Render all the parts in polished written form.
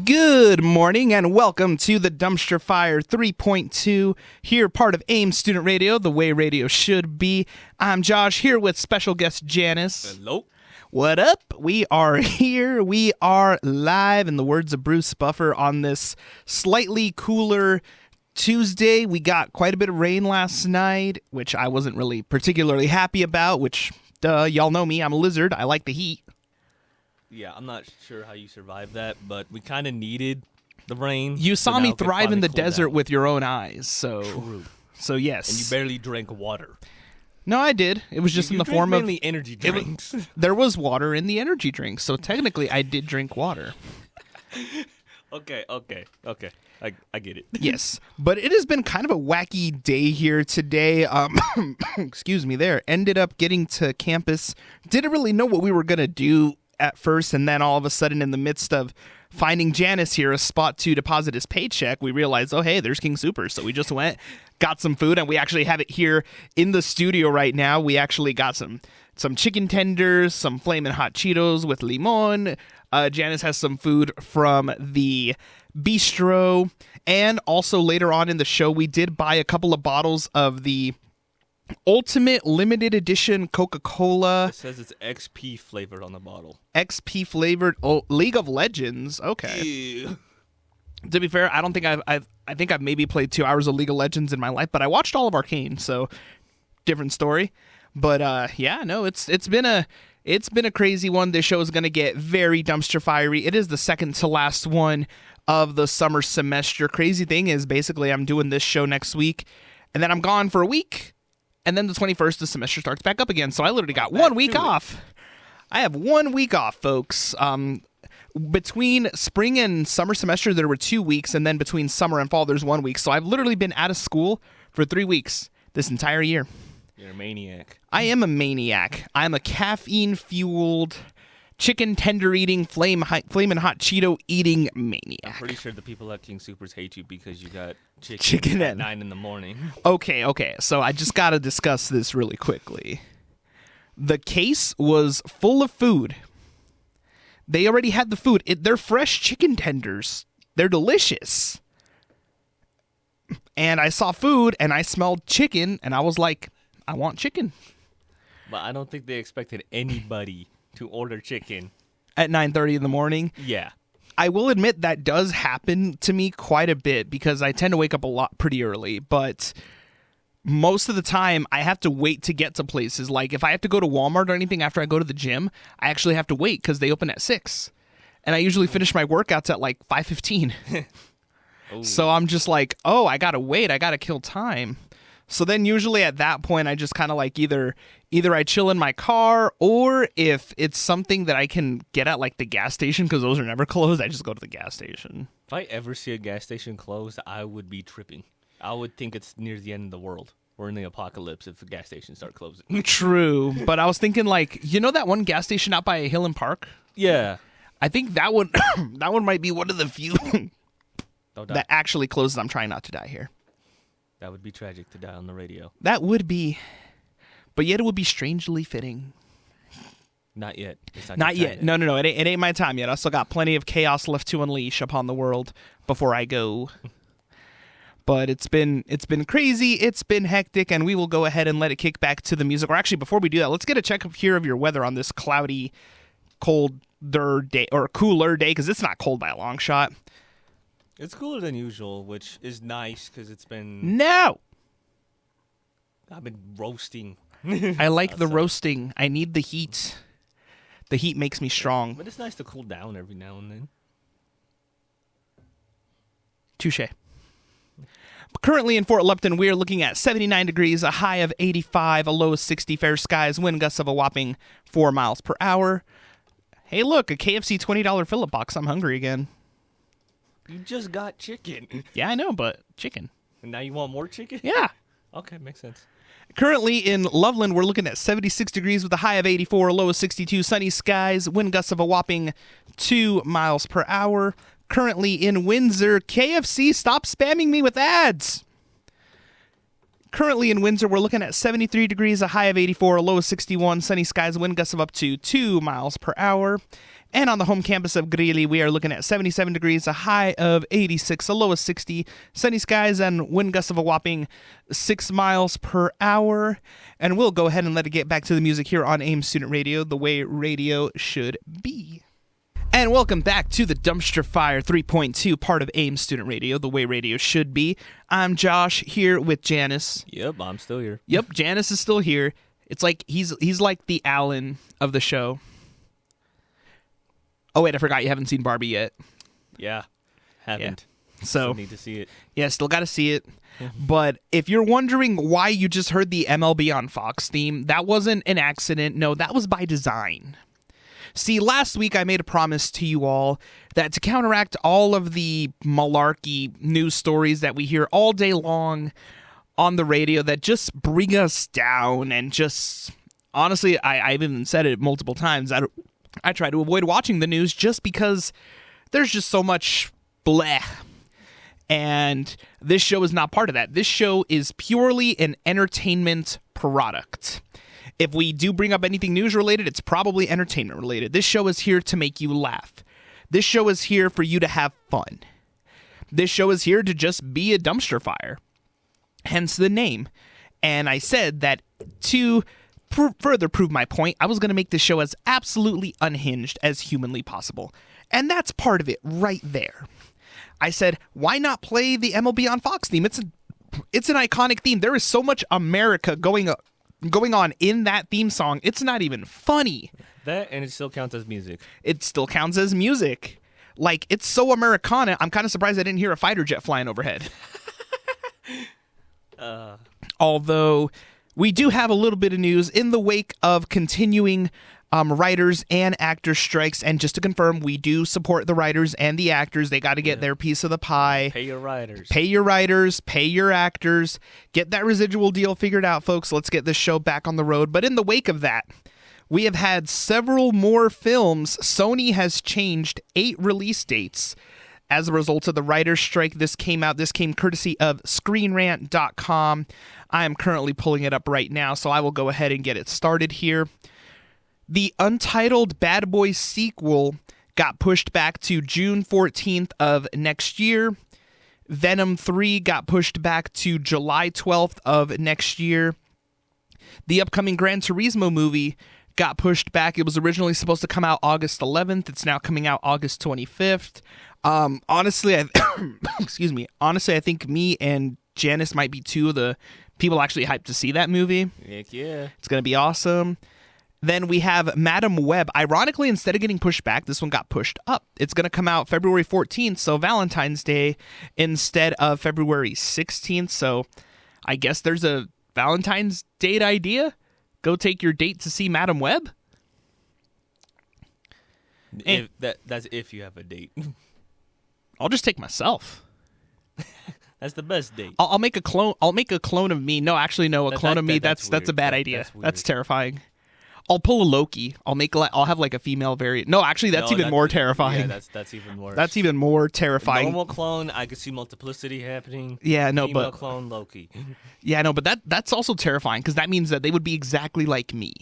Good morning and welcome to the Dumpster Fire 3.2, here part of AIM Student Radio, the way radio should be. I'm Josh, here with special guest Janice. Hello. What up? We are here. We are live, in the words of Bruce Buffer, on this slightly cooler Tuesday. We got quite a bit of rain last night, which I wasn't really particularly happy about, which, y'all know me, I'm a lizard. I like the heat. Yeah, I'm not sure how you survived that, but we kind of needed the rain. You saw me thrive in the desert down. with your own eyes, so True. So yes. And you barely drank water. No, I did. It was just in the form of mainly energy drinks. There was water in the energy drinks, so technically I did drink water. Okay. I get it. Yes, but it has been kind of a wacky day here today. Excuse me there. Ended up getting to campus. Didn't really know what we were going to do at first, and then all of a sudden, in the midst of finding Janice here a spot to deposit his paycheck, we realized, oh, hey, there's King Super. So we just went, got some food, and we actually have it here in the studio right now. We actually got some chicken tenders, some flamin' hot Cheetos with limon. Janice has some food from the bistro, and also later on in the show, we did buy a couple of bottles of the Ultimate Limited Edition Coca-Cola. It says it's XP flavored on the bottle. XP flavored League of Legends. Okay. Ew. To be fair, I don't think I think I've maybe played 2 hours of League of Legends in my life, but I watched all of Arcane, so different story. But yeah, no, it's been a crazy one. This show is going to get very dumpster fiery. It is the second to last one of the summer semester. Crazy thing is, basically, I'm doing this show next week, and then I'm gone for a week. And then the 21st, the semester starts back up again. So I literally got 1 week off. I have 1 week off, folks. Between spring and summer semester, there were 2 weeks. And then between summer and fall, there's 1 week. So I've literally been out of school for 3 weeks this entire year. You're a maniac. I am a maniac. I'm a caffeine-fueled, chicken tender-eating, flamin' hot Cheeto-eating maniac. I'm pretty sure the people at King Supers hate you because you got chicken at 9 in the morning. Okay. So I just got to discuss this really quickly. The case was full of food. They already had the food. They're fresh chicken tenders. They're delicious. And I saw food, and I smelled chicken, and I was like, I want chicken. But I don't think they expected anybody to order chicken At 9:30 in the morning? Yeah. I will admit that does happen to me quite a bit because I tend to wake up a lot pretty early, but most of the time I have to wait to get to places. Like if I have to go to Walmart or anything after I go to the gym, I actually have to wait because they open at 6. And I usually finish my workouts at like 5:15. So I'm just like, oh, I gotta wait. I gotta kill time. So then usually at that point, I just kind of like either I chill in my car, or if it's something that I can get at like the gas station, because those are never closed, I just go to the gas station. If I ever see a gas station closed, I would be tripping. I would think it's near the end of the world. We're in the apocalypse if the gas stations start closing. True, but I was thinking like, you know that one gas station out by Hill and Park? Yeah. I think that one that one might be one of the few that actually closes. I'm trying not to die here. That would be tragic to die on the radio. That would be. But yet it would be strangely fitting. Not yet. It's not yet. No. It ain't my time yet. I still got plenty of chaos left to unleash upon the world before I go. But it's been crazy. It's been hectic, and we will go ahead and let it kick back to the music. Or actually, before we do that, let's get a check here of your weather on this cloudy, colder day, or cooler day, because it's not cold by a long shot. It's cooler than usual, which is nice because it's been... No! I've been roasting. I like the roasting. I need the heat. The heat makes me strong. But it's nice to cool down every now and then. Touche. Currently in Fort Lupton, we are looking at 79 degrees, a high of 85, a low of 60, fair skies, wind gusts of a whopping 4 miles per hour. Hey, look, a KFC $20 fill-up box. I'm hungry again. You just got chicken. Yeah, I know, but chicken. And now you want more chicken? Yeah. Okay, makes sense. Currently in Loveland, we're looking at 76 degrees with a high of 84, a low of 62, sunny skies, wind gusts of a whopping 2 miles per hour. Currently in Windsor, KFC, stop spamming me with ads. Currently in Windsor, we're looking at 73 degrees, a high of 84, a low of 61, sunny skies, wind gusts of up to 2 miles per hour. And on the home campus of Greeley, we are looking at 77 degrees, a high of 86, a low of 60, sunny skies, and wind gusts of a whopping 6 miles per hour. And we'll go ahead and let it get back to the music here on AIM Student Radio, the way radio should be. And welcome back to the Dumpster Fire 3.2, part of AIM Student Radio, the way radio should be. I'm Josh, here with Janice. Yep, I'm still here. Yep, Janice is still here. It's like he's like the Alan of the show. Oh, wait, I forgot you haven't seen Barbie yet. Yeah, haven't. So Still need to see it. Yeah, still got to see it. But if you're wondering why you just heard the MLB on Fox theme, that wasn't an accident. No, that was by design. See, last week I made a promise to you all that to counteract all of the malarkey news stories that we hear all day long on the radio that just bring us down and just, honestly, I've even said it multiple times, I try to avoid watching the news just because there's just so much bleh. And this show is not part of that. This show is purely an entertainment product. If we do bring up anything news related, it's probably entertainment related. This show is here to make you laugh. This show is here for you to have fun. This show is here to just be a dumpster fire. Hence the name. And I said that to further prove my point, I was going to make this show as absolutely unhinged as humanly possible. And that's part of it right there. I said, why not play the MLB on Fox theme? It's an iconic theme. There is so much America going on in that theme song. It's not even funny. That, and it still counts as music. It still counts as music. Like, it's so Americana, I'm kind of surprised I didn't hear a fighter jet flying overhead. Although, we do have a little bit of news in the wake of continuing writers and actor strikes. And just to confirm, we do support the writers and the actors. They got to get their piece of the pie. Pay your writers. Pay your writers. Pay your actors. Get that residual deal figured out, folks. Let's get this show back on the road. But in the wake of that, we have had several more films. Sony has changed 8 release dates as a result of the writer's strike. This came courtesy of ScreenRant.com. I am currently pulling it up right now, so I will go ahead and get it started here. The untitled Bad Boys sequel got pushed back to June 14th of next year. Venom 3 got pushed back to July 12th of next year. The upcoming Gran Turismo movie got pushed back. It was originally supposed to come out August 11th. It's now coming out August 25th. Honestly, I think me and Janice might be two of the people actually hyped to see that movie. Heck yeah. It's going to be awesome. Then we have Madam Web. Ironically, instead of getting pushed back, this one got pushed up. It's going to come out February 14th, so Valentine's Day, instead of February 16th. So I guess there's a Valentine's date idea. Go take your date to see Madam Web. That's if you have a date. I'll just take myself. That's the best date. I'll make a clone. I'll make a clone of me. No, actually, no. A clone of me. That's a bad idea. That's terrifying. I'll pull a Loki. I'll have like a female variant. No, actually, that's even more terrifying. Yeah, that's even worse. That's even more terrifying. Normal clone, I could see multiplicity happening. Yeah, no, Female but clone Loki. Yeah, no, but that's also terrifying because that means that they would be exactly like me.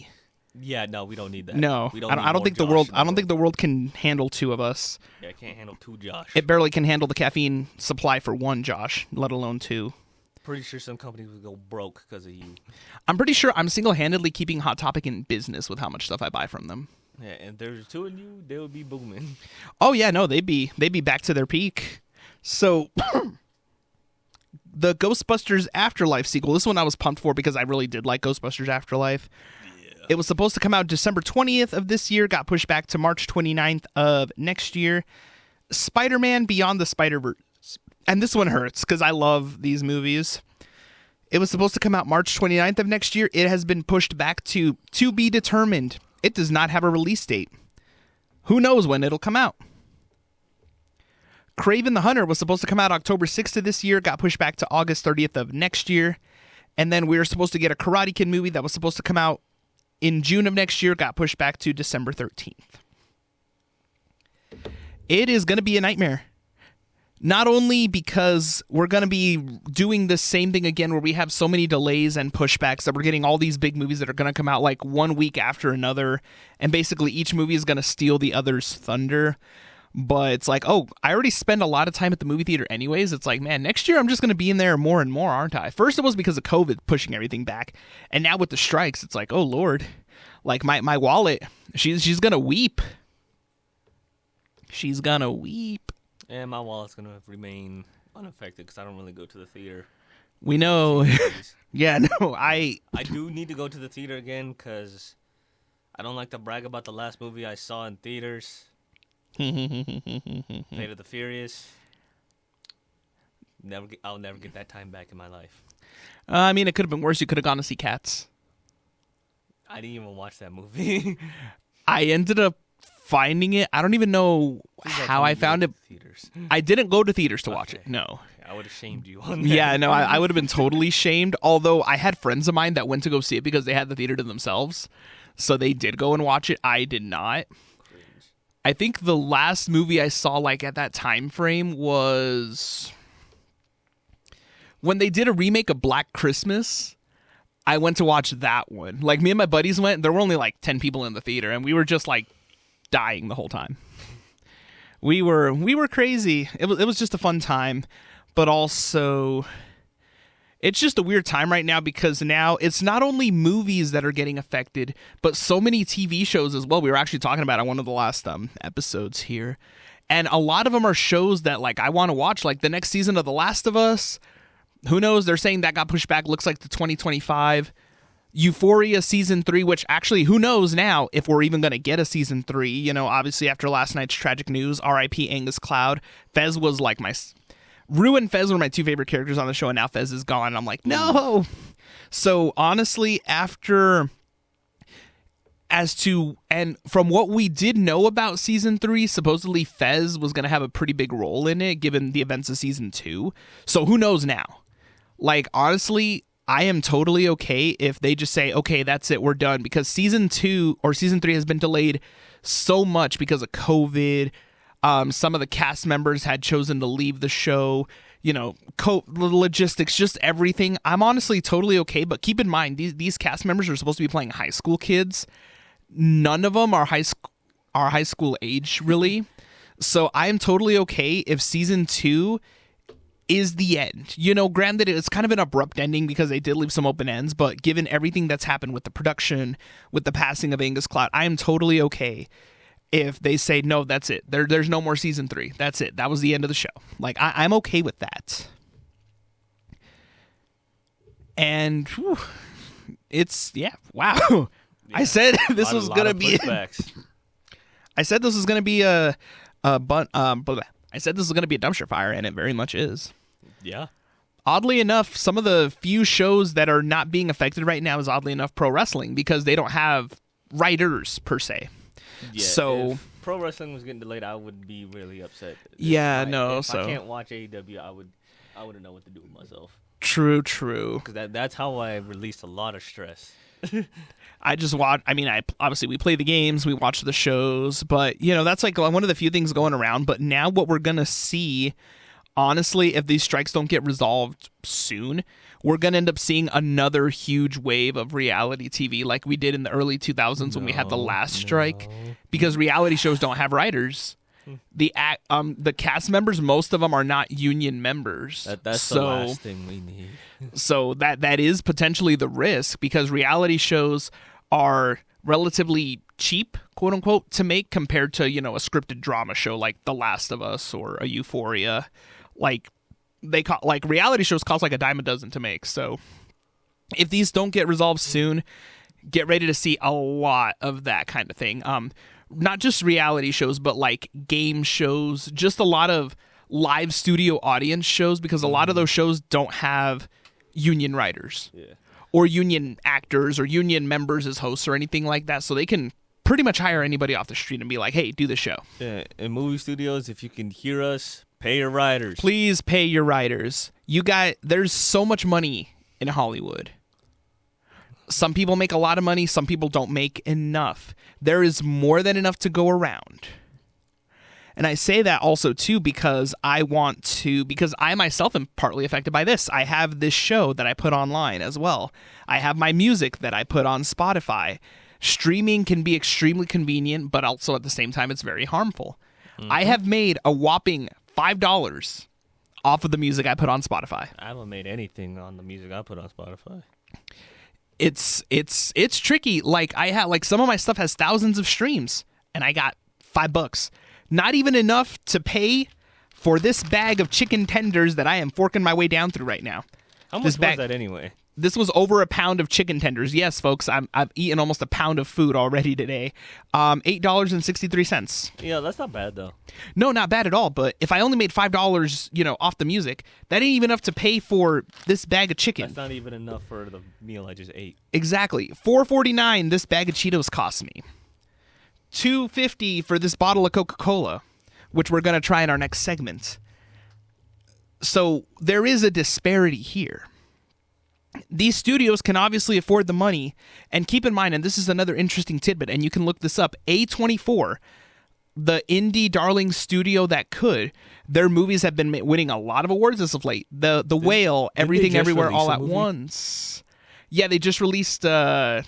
Yeah, no, we don't need that. No, I don't think the world. I don't think the world can handle 2 of us. Yeah, I can't handle 2 Josh. It barely can handle the caffeine supply for 1 Josh, let alone 2. Pretty sure some companies would go broke because of you. I'm pretty sure I'm single-handedly keeping Hot Topic in business with how much stuff I buy from them. Yeah, and if there's 2 of you, they would be booming. Oh yeah, no, they'd be back to their peak. So the Ghostbusters Afterlife sequel, this one I was pumped for because I really did like Ghostbusters Afterlife. Yeah. It was supposed to come out December 20th of this year, got pushed back to March 29th of next year. Spider-Man Beyond the Spider-Verse. And this one hurts because I love these movies. It was supposed to come out March 29th of next year. It has been pushed back to be determined. It does not have a release date. Who knows when it'll come out? Kraven the Hunter was supposed to come out October 6th of this year, got pushed back to August 30th of next year. And then we were supposed to get a Karate Kid movie that was supposed to come out in June of next year, got pushed back to December 13th. It is going to be a nightmare. Not only because we're going to be doing the same thing again where we have so many delays and pushbacks that we're getting all these big movies that are going to come out like one week after another, and basically each movie is going to steal the other's thunder. But it's like, oh, I already spend a lot of time at the movie theater anyways. It's like, man, next year I'm just going to be in there more and more, aren't I? First it was because of COVID pushing everything back. And now with the strikes, it's like, oh, Lord. Like my wallet, she's going to weep. She's going to weep. And my wallet's going to remain unaffected because I don't really go to the theater. We know. Yeah, no, I do need to go to the theater again because I don't like to brag about the last movie I saw in theaters. Fate of the Furious. I'll never get that time back in my life. I mean, it could have been worse. You could have gone to see Cats. I didn't even watch that movie. I ended up finding it. I don't even know how I found it. Theaters. I didn't go to theaters to watch it. No. I would have shamed you on that. Yeah, no, I would have been totally shamed. Although I had friends of mine that went to go see it because they had the theater to themselves. So they did go and watch it. I did not. I think the last movie I saw like at that time frame was when they did a remake of Black Christmas. I went to watch that one. Like me and my buddies went. There were only like 10 people in the theater, and we were just like dying the whole time. We were crazy. It was just a fun time, but also it's just a weird time right now because now it's not only movies that are getting affected, but so many TV shows as well. We were actually talking about it on one of the last episodes here. And a lot of them are shows that like I want to watch, like the next season of The Last of Us. Who knows? They're saying that got pushed back. Looks like to 2025. Euphoria season 3, which actually, who knows now if we're even going to get a season 3. You know, obviously after last night's tragic news, R.I.P. Angus Cloud. Fez was like Rue and Fez were my two favorite characters on the show, and now Fez is gone. I'm like, no. So honestly, and from what we did know about season 3, supposedly Fez was going to have a pretty big role in it, given the events of season 2. So who knows now? Like, honestly, I am totally okay if they just say, okay, that's it, we're done, because season 2 or season 3 has been delayed so much because of COVID. Some of the cast members had chosen to leave the show, you know, the logistics, just everything. I'm honestly totally okay, but keep in mind, these cast members are supposed to be playing high school kids. None of them are high school age, really. So I am totally okay if season 2 is the end. You know, granted, it's kind of an abrupt ending because they did leave some open ends, but given everything that's happened with the production, with the passing of Angus Cloud, I am totally okay if they say, no, that's it. There's no more season 3. That's it. That was the end of the show. Like, I'm okay with that. And it's, yeah, wow. Yeah, I said this was going to be... I said this was going to be I said this was going to be a dumpster fire, and it very much is. Yeah. Oddly enough, some of the few shows that are not being affected right now is, oddly enough, pro wrestling, because they don't have writers, per se. Yeah, so if pro wrestling was getting delayed, I would be really upset. Yeah, if I can't watch AEW, I wouldn't know what to do with myself. True. Because that's how I released a lot of stress. I just watch. I mean, obviously we play the games, we watch the shows, but you know that's like one of the few things going around. But now what we're gonna see, honestly, if these strikes don't get resolved soon, we're gonna end up seeing another huge wave of reality TV, like we did in the early 2000s when we had the last strike, because reality shows don't have writers. The cast members, most of them are not union members. That's the last thing we need. So that is potentially the risk, because reality shows are relatively cheap, quote unquote, to make compared to, you know, a scripted drama show like The Last of Us or a Euphoria. Like reality shows cost like a dime a dozen to make. So if these don't get resolved soon, get ready to see a lot of that kind of thing. Not just reality shows, but like game shows, just a lot of live studio audience shows, because a lot of those shows don't have union writers or union actors or union members as hosts or anything like that. So they can pretty much hire anybody off the street and be like, hey, do the show. Yeah, in movie studios, if you can hear us, pay your writers. Please pay your writers. There's so much money in Hollywood. Some people make a lot of money. Some people don't make enough. There is more than enough to go around. And I say that also too because because I myself am partly affected by this. I have this show that I put online as well. I have my music that I put on Spotify. Streaming can be extremely convenient, but also at the same time it's very harmful. I have made a whopping $5 off of the music I put on Spotify. I haven't made anything on the music I put on Spotify. It's tricky. Like some of my stuff has thousands of streams, and I got $5. Not even enough to pay for this bag of chicken tenders that I am forking my way down through right now. How much was that anyway? This was over a pound of chicken tenders. Yes, folks, I've eaten almost a pound of food already today. $8.63. Yeah, that's not bad though. No, not bad at all. But if I only made $5, off the music, that ain't even enough to pay for this bag of chicken. That's not even enough for the meal I just ate. Exactly. $4.49 this bag of Cheetos cost me. $2.50 for this bottle of Coca-Cola, which we're gonna try in our next segment. So there is a disparity here. These studios can obviously afford the money, and keep in mind, and this is another interesting tidbit, and you can look this up, A24, the indie darling studio that could, their movies have been winning a lot of awards as of late. The Whale, Everything Everywhere All at Once. Yeah, they just released Talk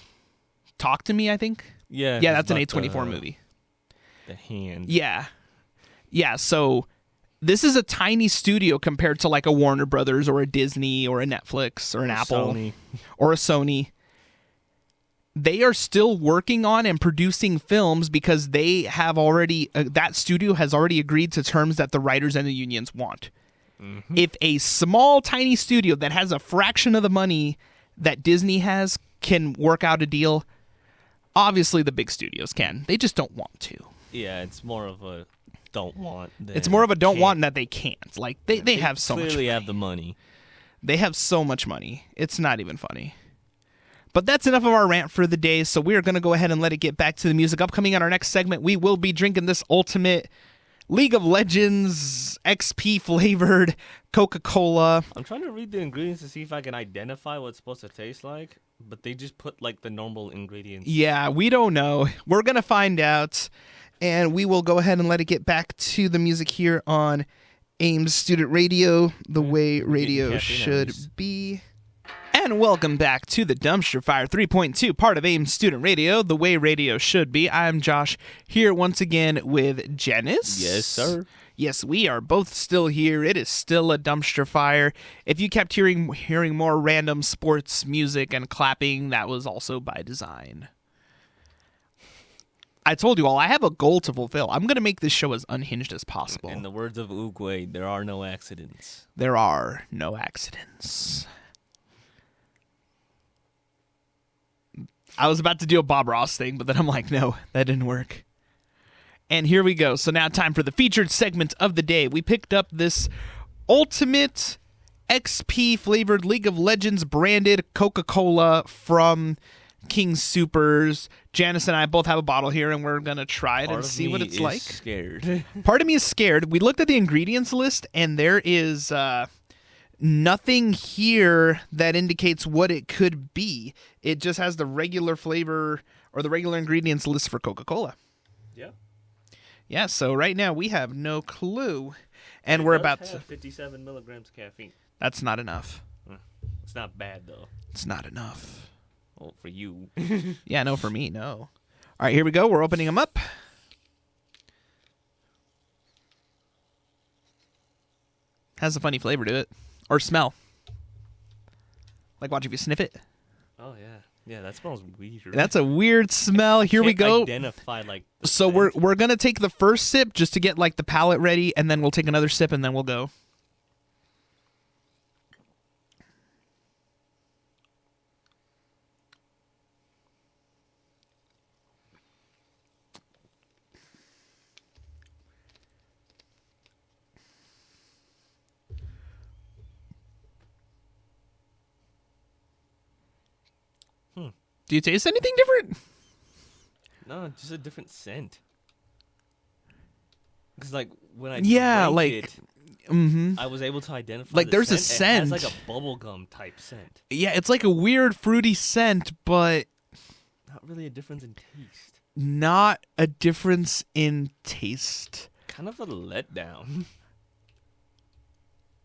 to Me, I think. Yeah, that's an A24 movie. The Hand. Yeah, so this is a tiny studio compared to like a Warner Brothers or a Disney or a Netflix or an Apple Sony. or a Sony. They are still working on and producing films because they have already, that studio has already agreed to terms that the writers and the unions want. Mm-hmm. If a small, tiny studio that has a fraction of the money that Disney has can work out a deal, obviously the big studios can. They just don't want to. Yeah, it's more of a don't want. It's more of a don't want that they can't. Like they have so much money. Clearly have the money. They have so much money. It's not even funny. But that's enough of our rant for the day, so we are going to go ahead and let it get back to the music. Upcoming on our next segment, we will be drinking this ultimate League of Legends XP flavored Coca-Cola. I'm trying to read the ingredients to see if I can identify what it's supposed to taste like, but they just put like the normal ingredients. Yeah, we don't know. We're going to find out, and we will go ahead and let it get back to the music here on AIMS Student Radio, the way radio should be. And welcome back to the Dumpster Fire 3.2, part of AIM Student Radio, the way radio should be. I'm Josh, here once again with Janice. Yes, sir. Yes, we are both still here. It is still a dumpster fire. If you kept hearing more random sports music and clapping, that was also by design. I told you all, I have a goal to fulfill. I'm going to make this show as unhinged as possible. In the words of Oogway, there are no accidents. There are no accidents. I was about to do a Bob Ross thing, but then I'm like, no, that didn't work. And here we go. So now time for the featured segment of the day. We picked up this ultimate XP flavored League of Legends branded Coca-Cola from King Soopers. Janice and I both have a bottle here, and we're going to try it and see what it's like. Scared. Part of me is scared. We looked at the ingredients list, and there is nothing here that indicates what it could be. It just has the regular flavor or the regular ingredients list for Coca-Cola. Yeah. Yeah, so right now we have no clue. And we're about to... 57 milligrams caffeine. That's not enough. It's not bad, though. It's not enough. Well, for you. Yeah, no, for me, no. All right, here we go. We're opening them up. Has a funny flavor to it. Or smell. Like, watch if you sniff it. Oh, yeah. Yeah, that smells weird. That's a weird smell. Here we go. Identify, like, so we're going to take the first sip just to get, like, the palate ready, and then we'll take another sip, and then we'll go. Do you taste anything different? No, just a different scent. Because, like, when I drank it, I was able to identify like, there's scent. a scent. It has, like, a bubblegum type scent. Yeah, it's like a weird fruity scent, but... Not really a difference in taste. Not a difference in taste. kind of a letdown.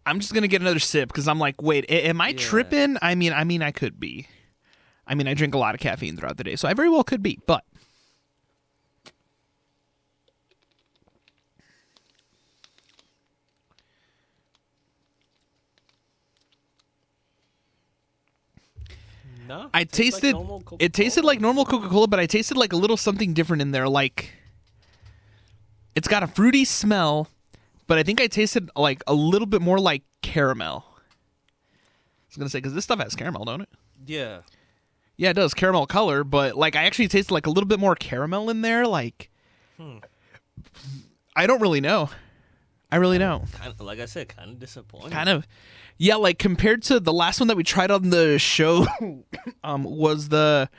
I'm just gonna get another sip because I'm like, wait, am I tripping? I mean, I could be. I mean, I drink a lot of caffeine throughout the day, so I very well could be. But No, I tasted it tasted like normal Coca-Cola, but I tasted like a little something different in there. Like it's got a fruity smell, but I think I tasted like a little bit more like caramel. I was gonna say because this stuff has caramel, don't it? Yeah. Yeah, it does caramel color, but like I actually tasted like a little bit more caramel in there. Like I don't really know. I really don't. Kind of, like I said, kind of disappointing. Kind of. Yeah, like compared to the last one that we tried on the show was the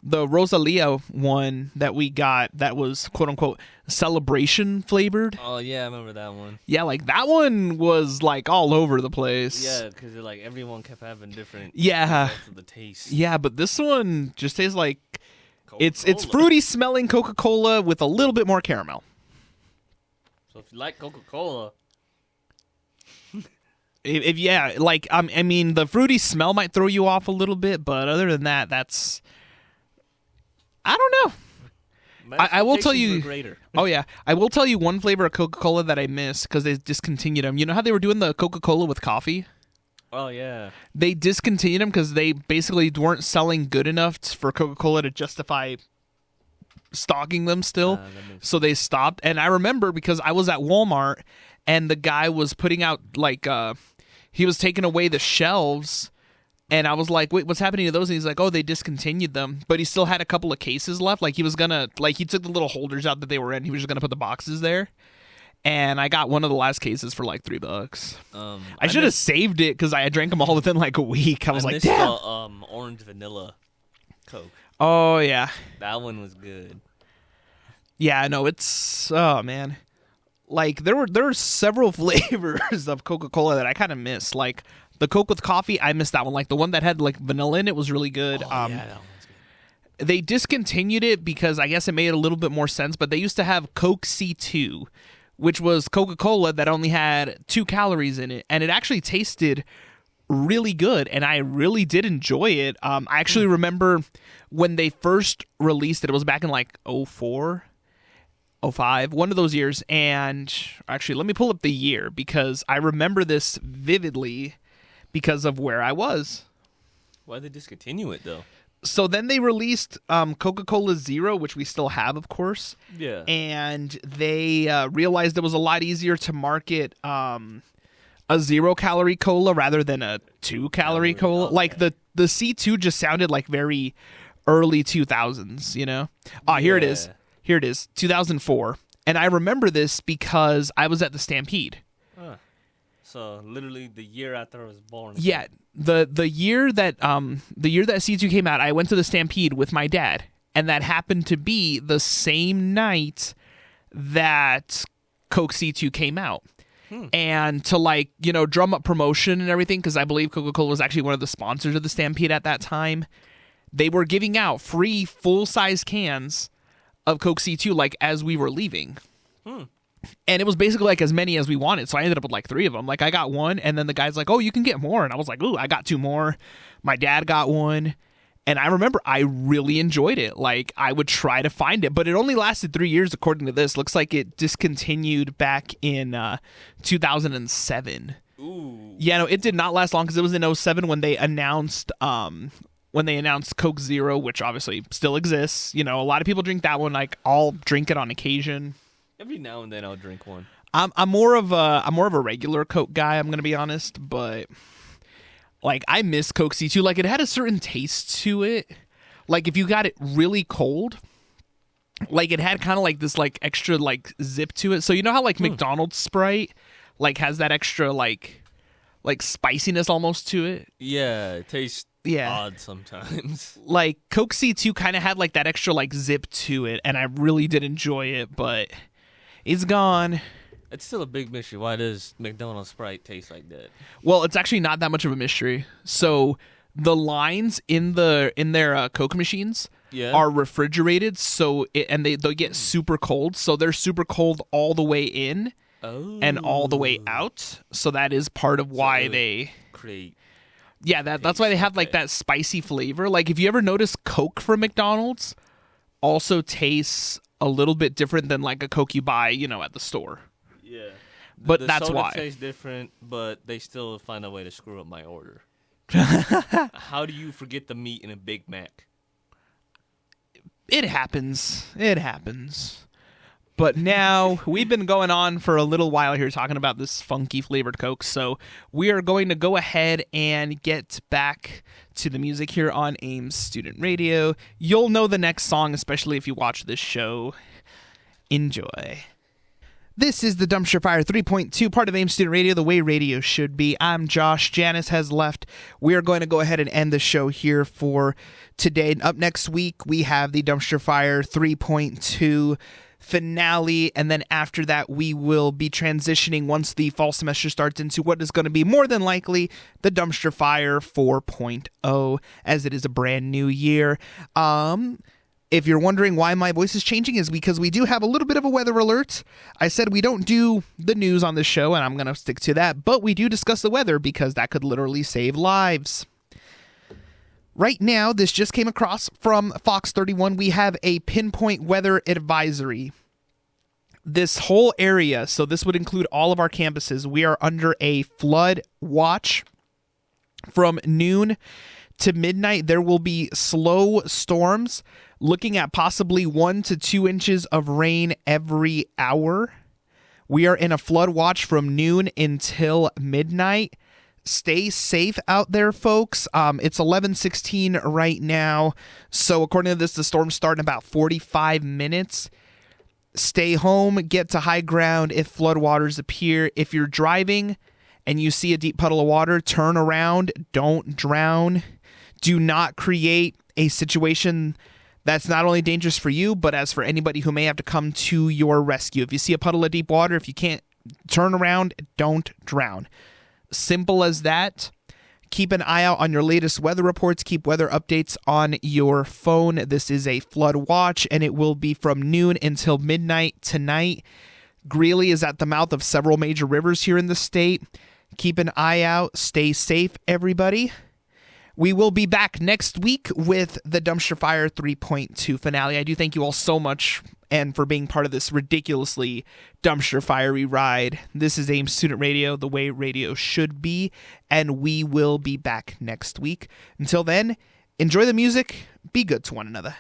Rosalia one that we got that was quote unquote celebration flavored. Oh yeah, I remember that one. Yeah, like that one was like all over the place. Yeah, because like everyone kept having different Yeah. results of the taste. Yeah, but this one just tastes like it's Coca-Cola. fruity smelling Coca-Cola with a little bit more caramel. So if you like Coca-Cola, If yeah, like I mean, the fruity smell might throw you off a little bit, but other than that, that's I don't know. my I will tell expectations you. were greater. Oh yeah, I will tell you one flavor of Coca-Cola that I missed because they discontinued them. You know how they were doing the Coca-Cola with coffee? Oh yeah. They discontinued them because they basically weren't selling good enough for Coca-Cola to justify stocking them still. That makes So they stopped. And I remember because I was at Walmart and the guy was putting out like he was taking away the shelves. And I was like, wait, what's happening to those? And he's like, oh, they discontinued them. But he still had a couple of cases left. Like he was going to, like he took the little holders out that they were in. He was just going to put the boxes there. And I got one of the last cases for like $3. I should have saved it because I drank them all within like a week. I was like, missed damn. the orange vanilla Coke. Oh, yeah. That one was good. Yeah, no, it's, oh, man. Like there were several flavors of Coca-Cola that I kind of missed. Like the Coke with coffee, I missed that one. Like the one that had like vanilla in it was really good. Oh, yeah, that one's good. They discontinued it because I guess it made a little bit more sense. But they used to have Coke C2, which was Coca-Cola that only had 2 calories in it, and it actually tasted really good, and I really did enjoy it. I actually remember when they first released it. It was back in like 04. 05, one of those years. And actually, let me pull up the year because I remember this vividly because of where I was. Why'd they discontinue it though? So then they released Coca-Cola Zero, which we still have, of course. Yeah. And they realized it was a lot easier to market a 0-calorie cola rather than a 2-calorie cola. Okay. Like the C2 just sounded like very early 2000s, you know? Here it is. Here it is, 2004. And I remember this because I was at the Stampede. So literally the year after I was born. Yeah, the year that C2 came out, I went to the Stampede with my dad, and that happened to be the same night that Coke C2 came out. And to like, you know, drum up promotion and everything, because I believe Coca-Cola was actually one of the sponsors of the Stampede at that time, they were giving out free full-size cans of Coke C2 like as we were leaving. And it was basically like as many as we wanted. So I ended up with like 3 of them. Like I got one and then the guy's like, oh, you can get more. And I was like, ooh, I got 2 more. My dad got one. And I remember I really enjoyed it. Like I would try to find it, but it only lasted 3 years according to this. Looks like it discontinued back in 2007. Ooh. Yeah, no, it did not last long because it was in 07 when they announced Coke Zero, which obviously still exists. You know, a lot of people drink that one. Like I'll drink it on occasion. Every now and then I'll drink one. I'm more of a regular Coke guy, I'm gonna be honest, but like I miss Coke C2. Like it had a certain taste to it. Like if you got it really cold, like it had kind of like this like extra like zip to it. So you know how like McDonald's Sprite like has that extra like spiciness almost to it? Yeah, it tastes odd sometimes. Like Coke C2 kind of had like that extra like zip to it, and I really did enjoy it, but it's gone. It's still a big mystery. Why does McDonald's Sprite taste like that? Well, it's actually not that much of a mystery. So the lines in their Coke machines are refrigerated, and they get super cold, so they're super cold all the way in and all the way out. So that is part of why they create. Yeah, that's why they have like that spicy flavor. Like if you ever notice Coke from McDonald's also tastes a little bit different than like a Coke you buy, at the store. Yeah. But the that's soda why. tastes different, but they still find a way to screw up my order. How do you forget the meat in a Big Mac? It happens. But now we've been going on for a little while here talking about this funky flavored Coke. So we are going to go ahead and get back to the music here on Ames Student Radio. You'll know the next song, especially if you watch this show. Enjoy. This is the Dumpster Fire 3.2, part of Ames Student Radio, the way radio should be. I'm Josh. Janice has left. We are going to go ahead and end the show here for today. Up next week, we have the Dumpster Fire 3.2 finale, and then after that we will be transitioning once the fall semester starts into what is going to be more than likely the Dumpster Fire 4.0, as it is a brand new year. If you're wondering why my voice is changing, is because we do have a little bit of a weather alert. I said we don't do the news on this show, and I'm going to stick to that, but we do discuss the weather because that could literally save lives. Right now, this just came across from Fox 31. We have a pinpoint weather advisory. This whole area, so this would include all of our campuses, we are under a flood watch from noon to midnight. There will be slow storms, looking at possibly 1 to 2 inches of rain every hour. We are in a flood watch from noon until midnight. Stay safe out there, folks. It's 11:16 right now. So according to this, the storm's starting in about 45 minutes. Stay home, get to high ground if floodwaters appear. If you're driving and you see a deep puddle of water, turn around, don't drown. Do not create a situation that's not only dangerous for you, but as for anybody who may have to come to your rescue. If you see a puddle of deep water, if you can't turn around, don't drown. Simple as that. Keep an eye out on your latest weather reports. Keep weather updates on your phone. This is a flood watch, and it will be from noon until midnight tonight. Greeley is at the mouth of several major rivers here in the state. Keep an eye out. Stay safe, everybody. We will be back next week with the Dumpster Fire 3.2 finale. I do thank you all so much and for being part of this ridiculously dumpster fiery ride. This is Ames Student Radio, the way radio should be, and we will be back next week. Until then, enjoy the music, be good to one another.